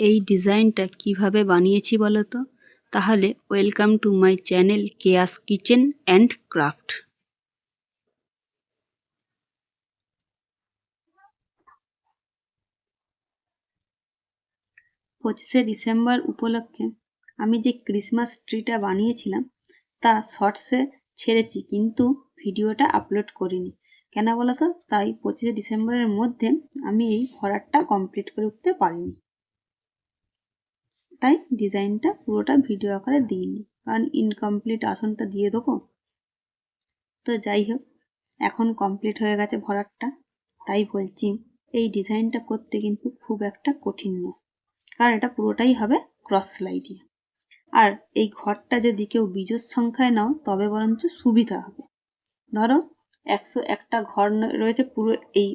এই ডিজাইনটা কিভাবে বানিয়েছি বলো তো? তাহলে welcome to my channel Chaos Kitchen and Craft. পঁচিশে ডিসেম্বর উপলক্ষে আমি যে ক্রিসমাস ট্রিটা বানিয়েছিলাম তা শর্টসে ছেড়েছি, কিন্তু ভিডিওটা আপলোড করিনি। কেন বলো তো? তাই 25শে ডিসেম্বরের মধ্যে আমি এই ভরাটটা কমপ্লিট করে উঠতে পারিনি, তাই ডিজাইনটা পুরোটা ভিডিও আকারে দিইনি, কারণ ইনকমপ্লিট আসনটা দিয়ে দেবো। তো যাই হোক, এখন কমপ্লিট হয়ে গেছে ভরাটটা, তাই বলছি এই ডিজাইনটা করতে কিন্তু খুব একটা কঠিন নয়, কারণ এটা পুরোটাই হবে ক্রস সেলাই দিয়ে। আর এই ঘরটা যদি কেউ বিজোড় সংখ্যায় নাও তবে বরঞ্চ সুবিধা হবে। ধরো 101টা ঘর রয়েছে পুরো এই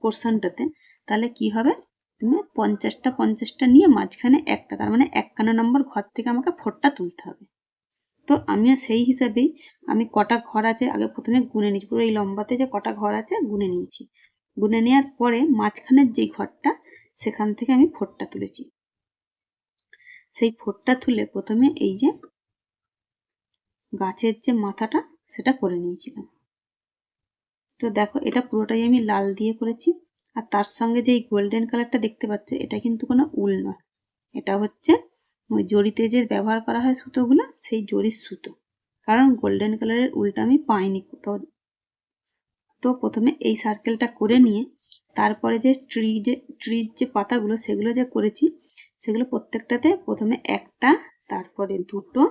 পোর্শনটাতে, তাহলে কি হবে, তুমি 50টা নিয়ে মাঝখানে একটা, তার মানে 51 নম্বর ঘর থেকে আমাকে 4টা তুলতে হবে। তো আমিও সেই হিসাবেই আমি কটা ঘর আছে আগে প্রথমে গুনে নিয়েছি, পুরো এই লম্বাতে যে কটা ঘর আছে গুনে নিয়েছি। গুনে নেওয়ার পরে মাঝখানের যে ঘরটা সেখান থেকে আমি 4টা তুলেছি। সেই 4টা তুলে প্রথমে এই যে গাছের যে মাথাটা সেটা করে নিয়েছিলাম। তো দেখো, এটা পুরোটাই আমি লাল দিয়ে করেছি। আর তার সঙ্গে যে গোল্ডেন কালারটা দেখতে পাচ্ছ, এটা কিন্তু কোনো উল নয়, এটা হচ্ছে ওই জড়িতে যে ব্যবহার করা হয় সুতোগুলো, সেই জরির সুতো, কারণ গোল্ডেন কালারের উলটা আমি পাইনি কোথাও। তো প্রথমে এই সার্কেলটা করে নিয়ে তারপরে যে ট্রির যে পাতাগুলো সেগুলো যে করেছি, সেগুলো প্রত্যেকটাতে প্রথমে একটা, তারপরে দুটো,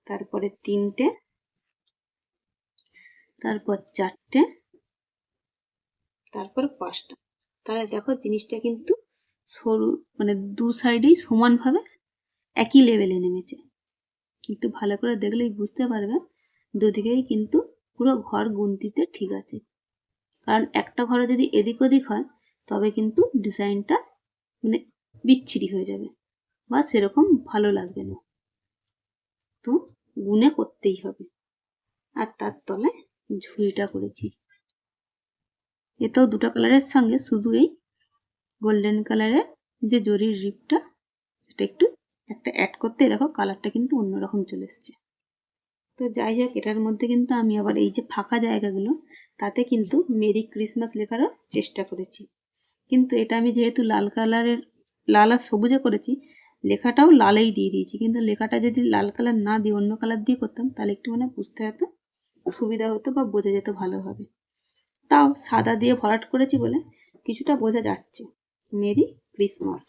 তারপরে তিনটে, তারপর চারটে, তারপর 5টা। তাহলে দেখো জিনিসটা কিন্তু সরু, মানে দু সাইডেই সমানভাবে একই লেভেলে নেমেছে। একটু ভালো করে দেখলেই বুঝতে পারবে দুদিকেই কিন্তু পুরো ঘর গুনতিতে ঠিক আছে। কারণ একটা ঘরে যদি এদিক ওদিক হয় তবে কিন্তু ডিজাইনটা মানে বিচ্ছিরি হয়ে যাবে বা সেরকম ভালো লাগবে না। তো গুনে করতেই হবে। আর তার তলায় ঝুলটা করেছি, এতেও দুটো কালারের সঙ্গে শুধু এই গোল্ডেন কালারের যে জরির রিপটা সেটা একটু একটা অ্যাড করতে, দেখো কালারটা কিন্তু অন্যরকম চলে এসছে। তো যাই হোক, এটার মধ্যে কিন্তু আমি আবার এই যে ফাঁকা জায়গাগুলো তাতে কিন্তু মেরি ক্রিসমাস লেখারও চেষ্টা করেছি। কিন্তু এটা আমি যেহেতু লাল কালারের, লাল আর সবুজে করেছি, লেখাটাও লালেই দিয়ে দিয়েছি। কিন্তু লেখাটা যদি লাল কালার না দিয়ে অন্য কালার দিয়ে করতাম তাহলে একটু মানে বুঝতে হতো সুবিধা হতো বা বোঝা যেত ভালোভাবে। তাও সাদা দিয়ে ভরাট করেছি বলে কিছুটা বোঝা যাচ্ছে মেরি ক্রিসমাস।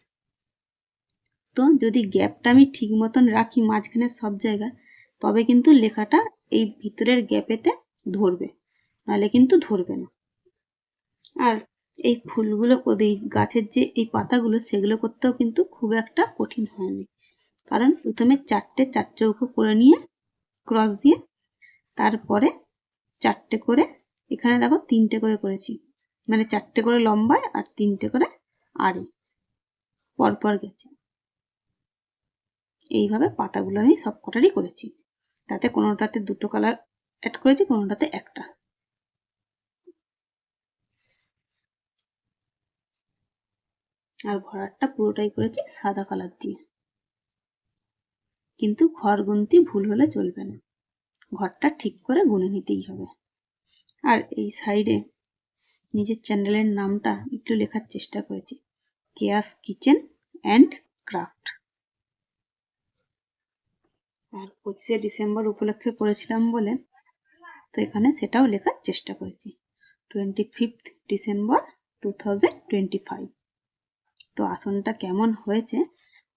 তো যদি গ্যাপটা আমি ঠিক মতন রাখি মাঝখানে সব জায়গায়, তবে কিন্তু লেখাটা এই ভিতরের গ্যাপেতে ধরবে, নাহলে কিন্তু ধরবে না। আর এই ফুলগুলো, এই গাছের যে এই পাতাগুলো সেগুলো করতেও কিন্তু খুব একটা কঠিন হয়নি, কারণ প্রথমে 4টে 4 চৌকো করে নিয়ে ক্রস দিয়ে, তারপরে 4টে করে, এখানে দেখো 3টে করে করেছি, মানে 4টে করে লম্বায় আর 3টে করে আড়ে পরপর গেছে। এইভাবে পাতাগুলো আমি সব কটারই করেছি, তাতে কোনোটাতে দুটো কালার অ্যাড করেছি, কোনোটাতে একটা। আর ভরাটটা পুরোটাই করেছি সাদা কালার দিয়ে। কিন্তু ঘর গুনতি ভুল হলে চলবে না, ঘরটা ঠিক করে গুনে নিতেই হবে। আর এই সাইডে নিজের চ্যানেলের নামটা একটু লেখার চেষ্টা করেছি, কেয়াস কিচেন অ্যান্ড ক্রাফট। আর 25শে ডিসেম্বর উপলক্ষে করেছিলাম বলে তো এখানে সেটাও লেখার চেষ্টা করেছি, 25th ডিসেম্বর 2025। তো আসনটা কেমন হয়েছে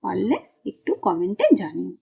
পারলে একটু কমেন্টে জানিও।